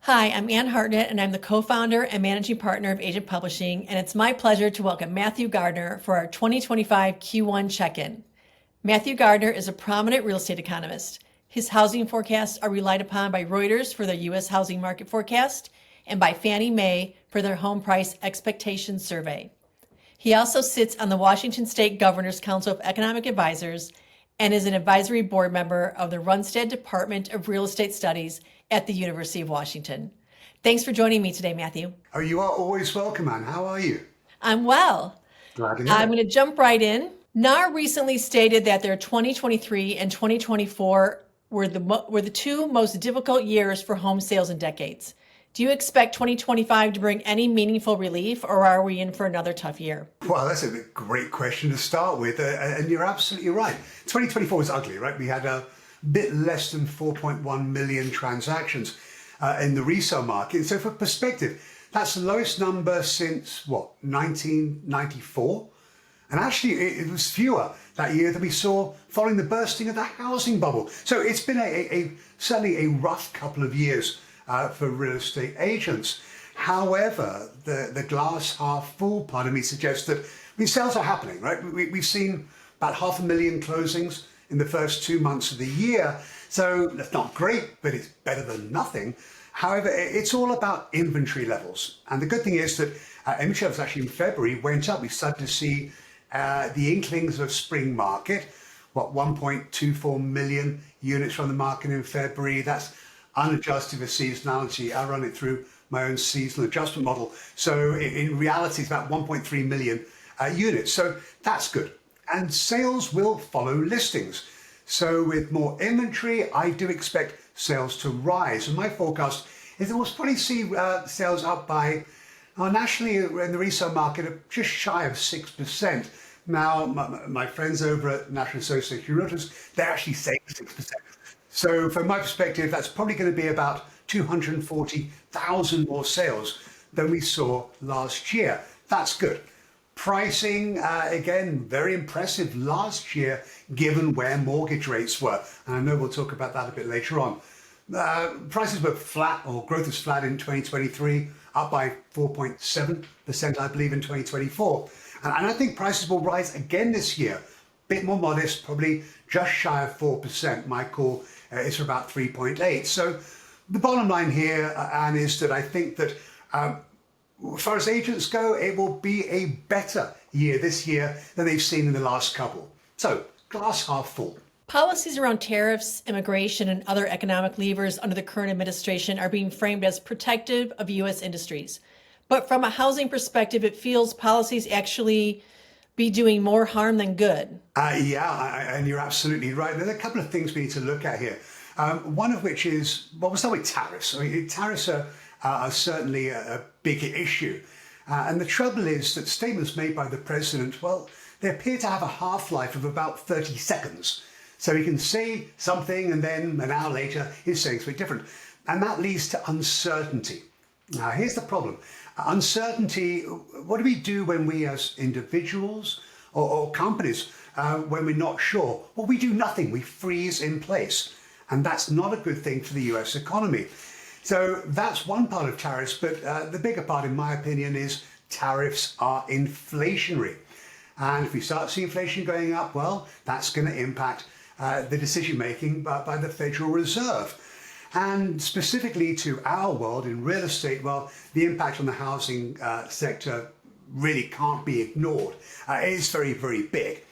Hi, I'm Ann Hartnett, and I'm the co-founder and managing partner of Agent Publishing, and it's my pleasure to welcome Matthew Gardner for our 2025 Q1 check-in. Matthew Gardner is a prominent real estate economist. His housing forecasts are relied upon by Reuters for their U.S. housing market forecast and by Fannie Mae for their home price expectation survey. He also sits on the Washington State Governor's Council of Economic Advisors and is an advisory board member of the Runstad Department of Real Estate Studies at the University of Washington. Thanks for joining me today, Matthew. Oh, you are always welcome, Anne. How are you? I'm well. Glad to hear I'm it. going to jump right in. NAR recently stated that their 2023 and 2024 were the two most difficult years for home sales in decades. Do you expect 2025 to bring any meaningful relief, or are we in for another tough year? Well, that's a great question to start with, and you're absolutely right. 2024 was ugly, right? We had a bit less than 4.1 million transactions in the resale market. So for perspective, that's the lowest number since, 1994? And actually, it was fewer that year than we saw following the bursting of the housing bubble. So it's been certainly a rough couple of years for real estate agents. However, the glass half full part of me suggests that sales are happening, right? We've seen about 500,000 closings in the first 2 months of the year. So that's not great, but it's better than nothing. However, it's all about inventory levels. And the good thing is that inventory levels actually in February went up. We started to see the inklings of spring market, 1.24 million units from the market in February. That's unadjusted for seasonality. I run it through my own seasonal adjustment model. So in reality, it's about 1.3 million units. So that's good. And sales will follow listings. So with more inventory, I do expect sales to rise. And my forecast is that we'll probably see sales up by, nationally in the resale market, just shy of 6%. Now, my friends over at National Association of Realtors, they're actually saying 6%. So from my perspective, that's probably going to be about 240,000 more sales than we saw last year. That's good. Pricing, again, very impressive last year, given where mortgage rates were. And I know we'll talk about that a bit later on. Prices were flat, or growth was flat in 2023, up by 4.7%, I believe, in 2024. And I think prices will rise again this year. Bit more modest, probably just shy of 4%. My call is for about 3.8. So the bottom line here, Anne, is that I think that as far as agents go, it will be a better year this year than they've seen in the last couple. So glass half full. Policies around tariffs, immigration, and other economic levers under the current administration are being framed as protective of U.S. industries. But from a housing perspective, it feels policies actually be doing more harm than good. And you're absolutely right. There are a couple of things we need to look at here. One of which is, we'll start with tariffs. I mean, tariffs are certainly a big issue. And the trouble is that statements made by the president, well, they appear to have a half-life of about 30 seconds. So he can say something and then an hour later he's saying something different. And that leads to uncertainty. Now, here's the problem. Uncertainty, what do we do when we as individuals or companies, when we're not sure? Well, we do nothing. We freeze in place. And that's not a good thing for the US economy. So that's one part of tariffs, but the bigger part, in my opinion, is tariffs are inflationary. And if we start seeing inflation going up, well, that's going to impact the decision-making by the Federal Reserve. And specifically to our world in real estate, well, the impact on the housing sector really can't be ignored. It is very, very big.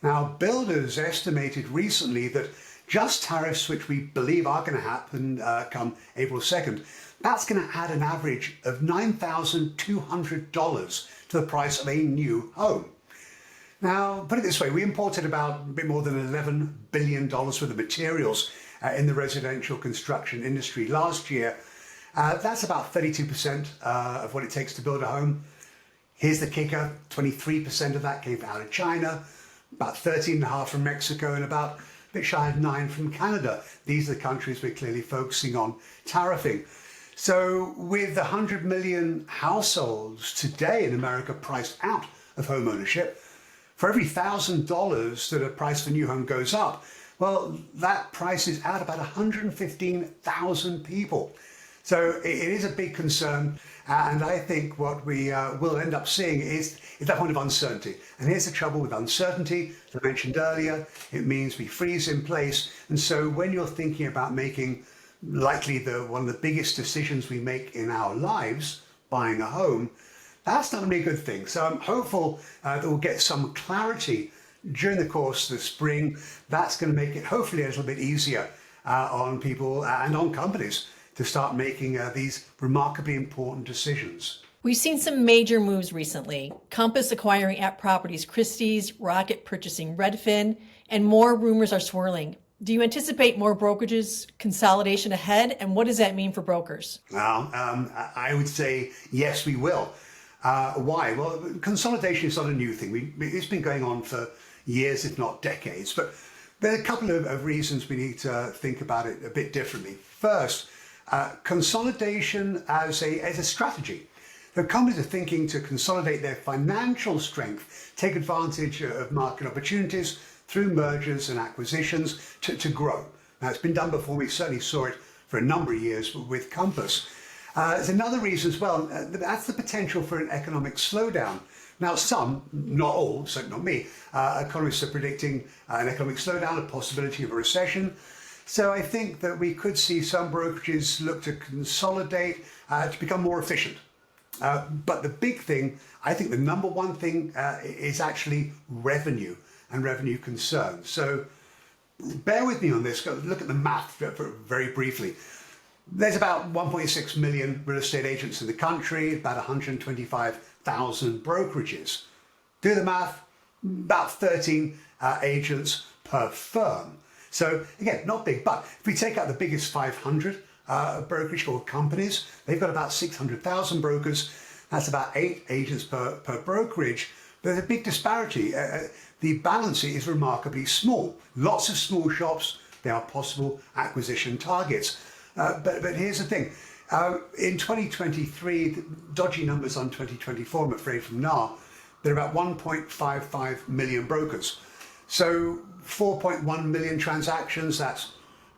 Now, builders estimated recently that just tariffs, which we believe are going to happen come April 2nd, that's going to add an average of $9,200 to the price of a new home. Now, put it this way, we imported about a bit more than $11 billion worth of materials in the residential construction industry last year. That's about 32% of what it takes to build a home. Here's the kicker, 23% of that came out of China, about 13.5% from Mexico, and about a bit shy of 9% from Canada. These are the countries we're clearly focusing on tariffing. So with 100 million households today in America priced out of home ownership, for every $1,000 that a price for a new home goes up, well, that price is out about 115,000 people. So it is a big concern, and I think what we will end up seeing is that point of uncertainty. And here's the trouble with uncertainty, as I mentioned earlier, it means we freeze in place. And so when you're thinking about making likely one of the biggest decisions we make in our lives, buying a home, that's not going to be a good thing. So I'm hopeful that we'll get some clarity during the course of the spring. That's going to make it hopefully a little bit easier on people and on companies to start making these remarkably important decisions. We've seen some major moves recently. Compass acquiring App Properties Christie's, Rocket purchasing Redfin, and more rumors are swirling. Do you anticipate more brokerages consolidation ahead, and what does that mean for brokers? Well, I would say yes, we will. Why? Well, consolidation is not a new thing. It's been going on for years, if not decades. But there are a couple of reasons we need to think about it a bit differently. First, consolidation as a strategy. The companies are thinking to consolidate their financial strength, take advantage of market opportunities through mergers and acquisitions to grow. Now, it's been done before. We certainly saw it for a number of years with Compass. There's another reason as well. That's the potential for an economic slowdown. Now, some, not all, certainly not me, economists are predicting an economic slowdown, a possibility of a recession. So I think that we could see some brokerages look to consolidate to become more efficient. But the big thing, I think the number one thing is actually revenue and revenue concerns. So bear with me on this. Look at the math very briefly. There's about 1.6 million real estate agents in the country, about 125,000 brokerages. Do the math, about 13 agents per firm. So again, not big, but if we take out the biggest 500 brokerage or companies, they've got about 600,000 brokers. That's about 8 agents per brokerage. There's a big disparity. The balance is remarkably small. Lots of small shops, there are possible acquisition targets. But here's the thing. In 2023, the dodgy numbers on 2024, I'm afraid, from NAR, there are about 1.55 million brokers. So 4.1 million transactions, that's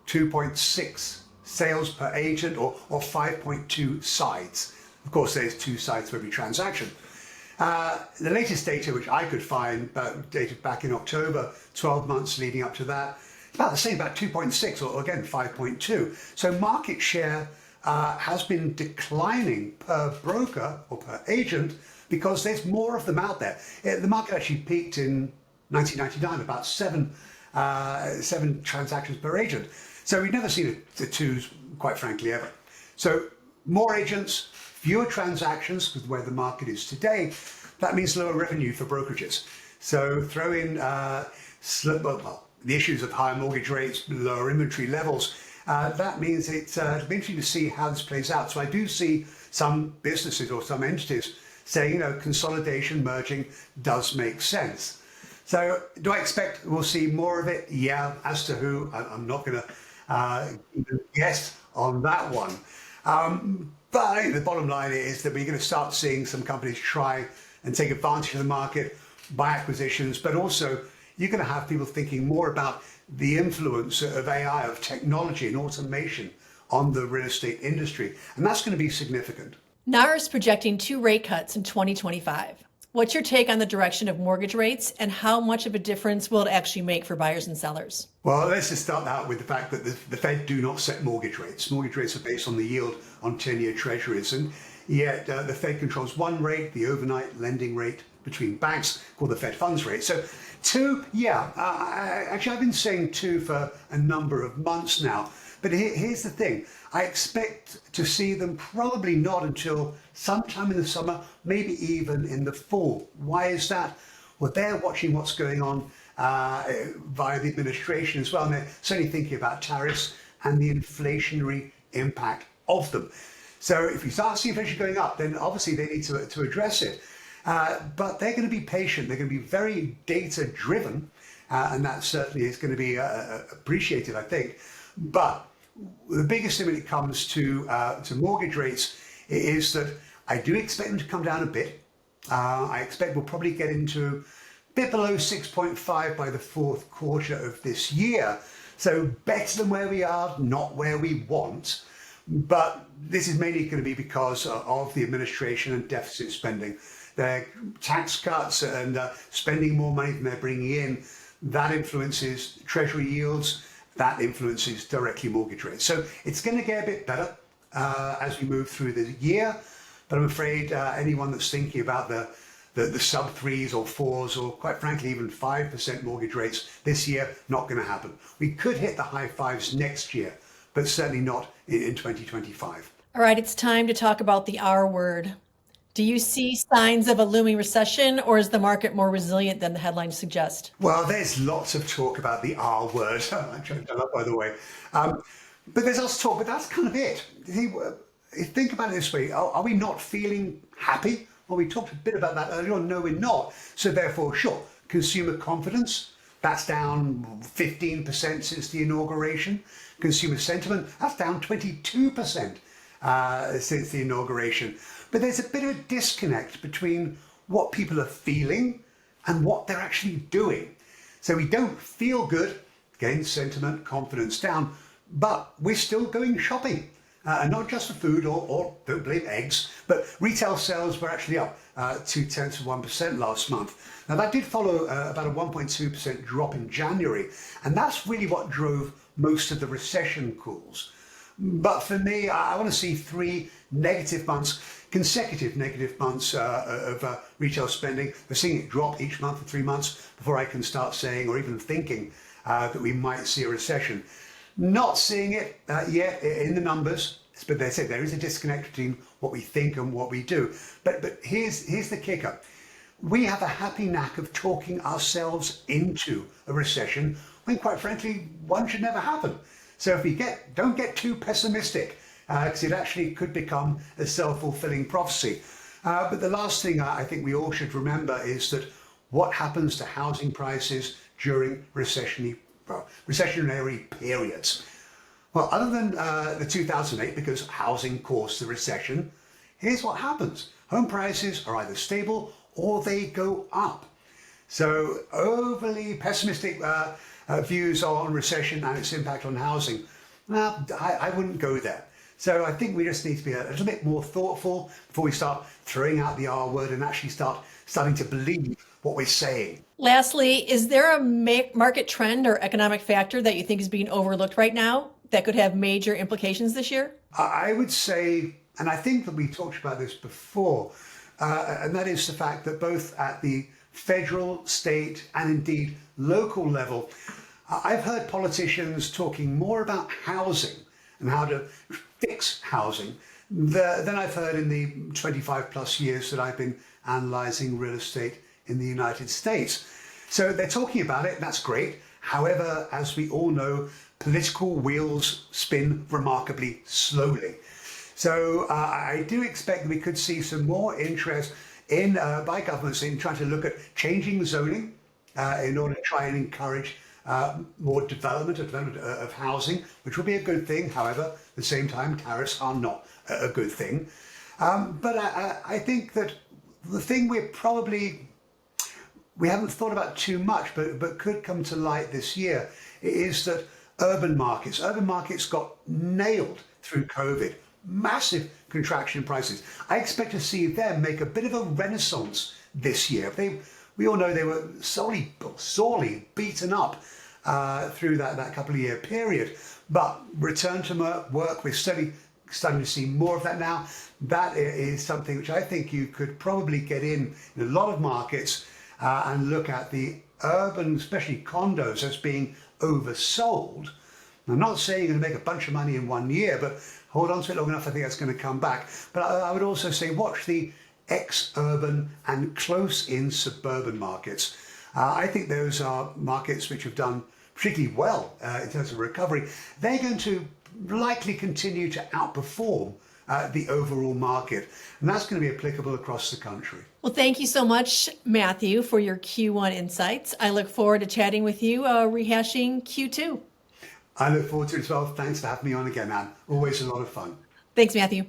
2.6 sales per agent, or 5.2 sides. Of course, there's 2 sides for every transaction. The latest data which I could find, dated back in October, 12 months leading up to that, about the same, about 2.6, or again 5.2. So market share has been declining per broker or per agent because there's more of them out there. The market actually peaked in 1999, about 7 transactions per agent. So we've never seen the 2s, quite frankly, ever. So more agents, fewer transactions with where the market is today. That means lower revenue for brokerages. So throw in the issues of higher mortgage rates, lower inventory levels. That means it'll be interesting to see how this plays out. So I do see some businesses or some entities saying, consolidation, merging does make sense. So do I expect we'll see more of it? Yeah. As to who, I'm not going to guess on that one. But I think the bottom line is that we're going to start seeing some companies try and take advantage of the market by acquisitions, but also you're going to have people thinking more about the influence of AI, of technology and automation on the real estate industry. And that's going to be significant. NAR is projecting 2 rate cuts in 2025. What's your take on the direction of mortgage rates, and how much of a difference will it actually make for buyers and sellers? Well, let's just start out with the fact that the Fed do not set mortgage rates. Mortgage rates are based on the yield on 10-year treasuries, and yet the Fed controls one rate, the overnight lending rate between banks, called the Fed funds rate. So 2, actually I've been saying 2 for a number of months now. But here's the thing. I expect to see them probably not until sometime in the summer, maybe even in the fall. Why is that? Well, they're watching what's going on via the administration as well. And they're certainly thinking about tariffs and the inflationary impact of them. So if you start seeing inflation going up, then obviously they need to address it. But they're going to be patient. They're going to be very data driven. And that certainly is going to be appreciated, I think. But the biggest thing when it comes to mortgage rates is that I do expect them to come down a bit. I expect we'll probably get into a bit below 6.5 by the 4th quarter of this year. So better than where we are, not where we want. But this is mainly going to be because of the administration and deficit spending. Their tax cuts and spending more money than they're bringing in, that influences treasury yields, that influences directly mortgage rates. So it's going to get a bit better as we move through the year. But I'm afraid anyone that's thinking about the sub 3s or 4s or quite frankly even 5% mortgage rates this year, not going to happen. We could hit the high 5s next year, but certainly not in 2025. All right, it's time to talk about the R word. Do you see signs of a looming recession, or is the market more resilient than the headlines suggest? Well, there's lots of talk about the R word. I choked that up, by the way. But there's lots of talk, but that's kind of it. Think about it this way. Are we not feeling happy? Well, we talked a bit about that earlier on. No, we're not. So therefore, sure, consumer confidence, that's down 15% since the inauguration. Consumer sentiment, that's down 22% since the inauguration. But there's a bit of a disconnect between what people are feeling and what they're actually doing. So we don't feel good, again, sentiment, confidence down, but we're still going shopping. And not just for food or don't blame eggs, but retail sales were actually up 0.2% last month. Now that did follow about a 1.2% drop in January, and that's really what drove most of the recession calls. But for me, I want to see 3 negative months, consecutive negative months of retail spending. We're seeing it drop each month for 3 months before I can start saying or even thinking that we might see a recession. Not seeing it yet in the numbers, but they say there is a disconnect between what we think and what we do. But here's the kicker. We have a happy knack of talking ourselves into a recession when, quite frankly, one should never happen. So if we don't get too pessimistic, because it actually could become a self-fulfilling prophecy. But the last thing I think we all should remember is that what happens to housing prices during recessionary periods. Well, other than the 2008, because housing caused the recession, here's what happens. Home prices are either stable or they go up. So overly pessimistic views on recession and its impact on housing, well, I wouldn't go there. So I think we just need to be a little bit more thoughtful before we start throwing out the R word and actually starting to believe what we're saying. Lastly, is there a market trend or economic factor that you think is being overlooked right now that could have major implications this year? I would say, and I think that we talked about this before, and that is the fact that both at the federal, state, and indeed local level, I've heard politicians talking more about housing and how to fix housing than I've heard in the 25 plus years that I've been analysing real estate in the United States. So they're talking about it, and that's great. However, as we all know, political wheels spin remarkably slowly. So I do expect that we could see some more interest in by governments in trying to look at changing zoning in order to try and encourage more development of housing, which will be a good thing. However, at the same time, tariffs are not a good thing. But I think that the thing we haven't thought about too much, but could come to light this year, is that urban markets got nailed through COVID. Massive contraction in prices. I expect to see them make a bit of a renaissance this year. We all know they were sorely beaten up through that couple of year period. But return to work, we're starting to see more of that now. That is something which I think you could probably get in a lot of markets and look at the urban, especially condos, as being oversold. I'm not saying you're going to make a bunch of money in 1 year, but hold on to it long enough, I think that's going to come back. But I would also say watch the ex-urban and close-in suburban markets. I think those are markets which have done particularly well in terms of recovery. They're going to likely continue to outperform the overall market, and that's going to be applicable across the country. Well, thank you so much, Matthew, for your Q1 insights. I look forward to chatting with you, rehashing Q2. I look forward to it as well. Thanks for having me on again, Anne. Always a lot of fun. Thanks, Matthew.